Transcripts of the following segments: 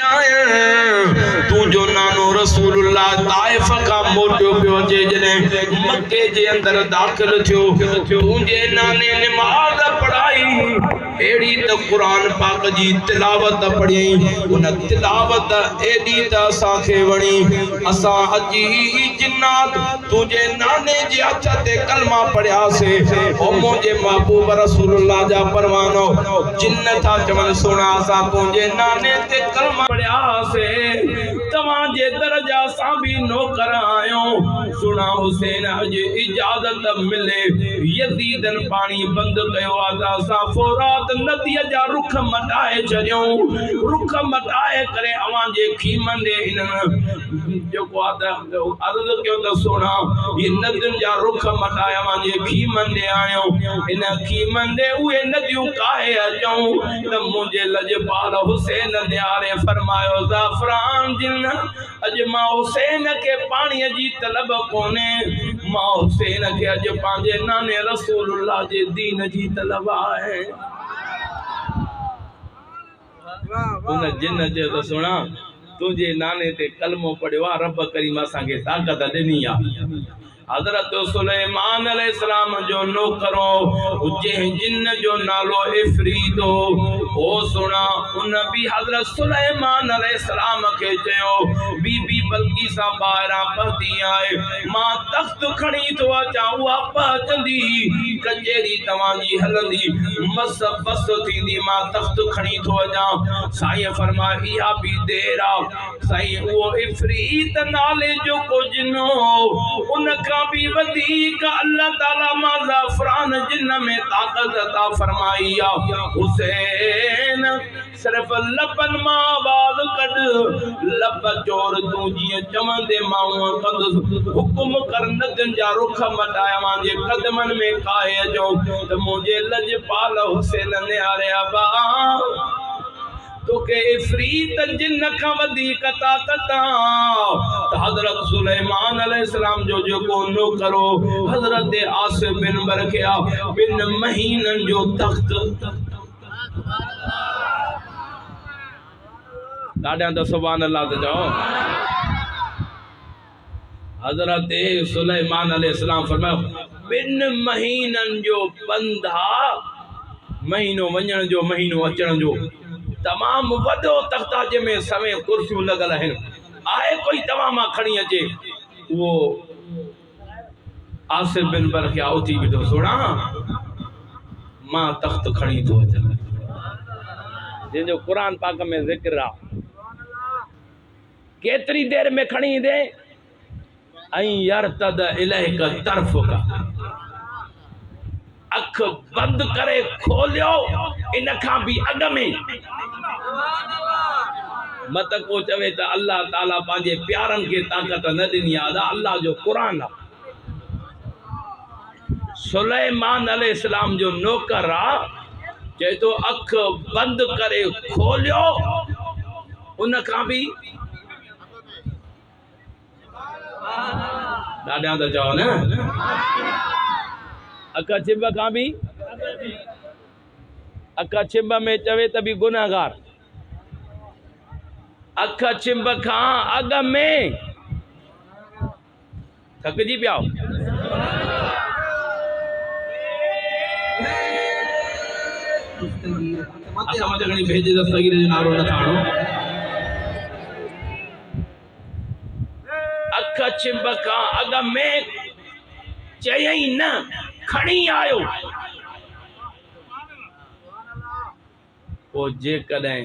आया तू जो नानो रसूलुल्लाह ताइफ का मोटो पियो जे जने मक्के जे अंदर दाखिल थियो तुझे नाने नमाज पढ़ाई एड़ी त कुरान पाक जी तिलावत पढ़ी उन तिलावत एड़ी त असांखे वणी असां अजी जिन्नात तुझे नाने जे हथ ते कलमा पढ़या से ओ मुझे महबूब रसूलुल्लाह जा परवानो जिन्न था चवन सुना असां तुझे नाने ते कलमा पढ़या से तवां जे दरजा सा भी नौकर आयो सुना हुसैन अज इजाजत मिले यजीदन पानी बंद कयो आदा सा फौरात नदी जा रुख मटाए छड़ियो रुख मटाए करे अवां जे खीमन दे इन जो को आदा अर्ज क्यों त सोना ये नदियुनि जा रुख मटाए अवां जे खीमन दे आयो इन खीमन दे उहे नदियूं काहे अचूं त मुंहिंजे लजपाल हुसैन न्यारे फरमायो ज़ाफ़रान जिन अज मां हुसैन के पानी जी तलब कोने मां हुसैन के अज पांजे नाने रसूलुल्लाह जे दीन जी तलब है उन जिन जे तो सुना तुझे नाने ते कलमो पढ़ियो रब करीम असां के ताकत ॾिनी आ हजरत सुलेमान अलैहिस्सलाम जो नौकरो जे जिन जो नालो इफरीत हो सुना उन भी हजरत सुलेमान अलैहिस्सलाम के चयो बीबी बल्कीसा ॿाहिरां पहुती आए मां तख्त खणी तो अचां उहा पहुचंदी कचेरी तव्हां जी हलंदी मस बस थींदी मां तख्त खणी तो अचां साईं फरमा इहा भी देर आ साईं उहो इफरीत नाले जो को जिनो उन का भी वधीक अल्लाह ताला मा ज़ाफ़रान जिन में ताकत अता फरमाई आ हुसैन सिर्फ लबन मा आवाज कढ लब चोर तू जी चवंदे मां कद हुकुम कर नदियुनि जा रुख मटाया मां जे कदमन में काहे अचो त मुंहिंजे लजपाल हुसैन न्यारे अबा तोके इफरीत जिन का वधीक ताकत त हजरत सुलेमान अलैहिस्सलाम जो को नौकरो हजरत आसिफ बिन बरकिया बिन महीनन जो तख्त ॾाढा त सुभान अल्लाह त चओ हजरत सुलेमान अलैहिस्सलाम फरमायो बिन महीनन जो बंधा महीनो वञण जो महीनो अचण जो तमाम वडो तख्ता जे में समय कुर्सियूं लगल हैं आए कोई तमाम खणी अचे वो आसिफ बिन बरकिया उथी बिठो सोना मां तख्त खणी तो अचा जो कुरान पाक में जिक्र आ केतरी देर में खणी दे आई यरतद इलैका तरफ का अख बंद करे खोलियो इन खां भी अग में मत को चवे त अल्लाह ताला पांजे प्यारन के ताकत न दिनी आ अल्लाह जो कुरान आ सुलेमान अलैहिस्सलाम जो नौकर आ जे तो अख बंद करे खोलियो उन खां भी ॾाढा त चओ न अख छिब खां भी अख छिब में चवे त भी गुनाहगार अख छिब खां अग में थकजी पिया असां मथे घणी भेजे दस्तगीर जो नारो न थाणो अख छिब खां अग में चयई न खणी आयो ओ जे कदे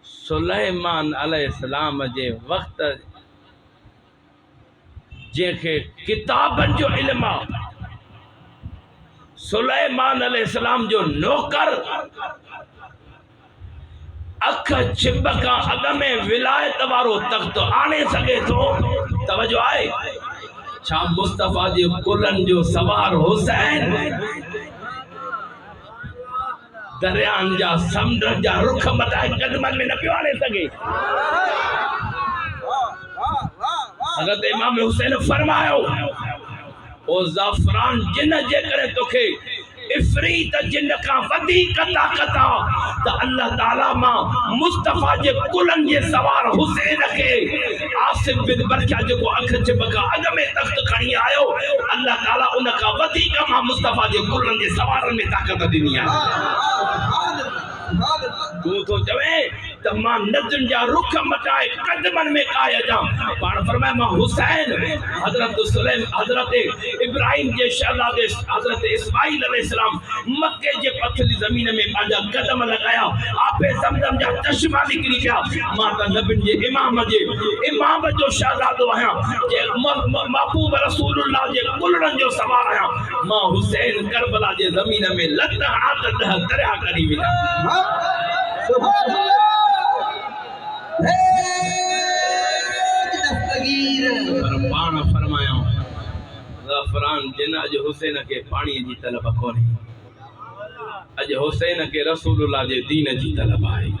सुलेमान अलैहिस्सलाम जे वक्त जेके किताबन जो इल्म आ सुलेमान अलैहिस्सलाम जो नौकर अख छिब का अग में विलायत वारो तख्त आने सके तो तवज्जो आए छा मुस्तफा जे कुलन जो सवार हुसैन दरियान जा समुंड जा रुख मटाए कदमन में न पियो आने सके हज़रत इमाम हुसैन फरमायो ओ ज़ाफ़रान जिन जे करे तोखे इफरीत जिन का वधीक ताकत त अल्लाह ताला मां मुस्तफा जे कुलन जे सवार हुसैन के आसिफ बिन बरका जो अख चिपका अग में तख्त खणी आयो अल्लाह ताला उन का वधीक मां मुस्तफा जे कुलन जे सवार में ताकत दिनी है तू तो चवे त मां नजन जा रुख मटाए कदमन में काया जा पाण फरमाए मां हुसैन हजरत सुलेम हजरत इब्राहिम जे शहजादे हजरत इस्माइल अलैहिस्सलाम मक्के जे पथली जमीन में पांजा कदम लगाया आपे समझम जा चश्मा निकली गया मां त नबिन जे इमाम जो शहजादो आया जे महबूब रसूलुल्लाह जे कुलरन जो सवार आया मां हुसैन करबला जे जमीन में लत हाथ दरिया करी विया सुभान अल्लाह पाण फरमाया ज़फ़रान जिन अज हुसैन के पानी जी तलब कोन्हे अज हुसैन के रसूलुल्लाह जे दीन जी तलब आहे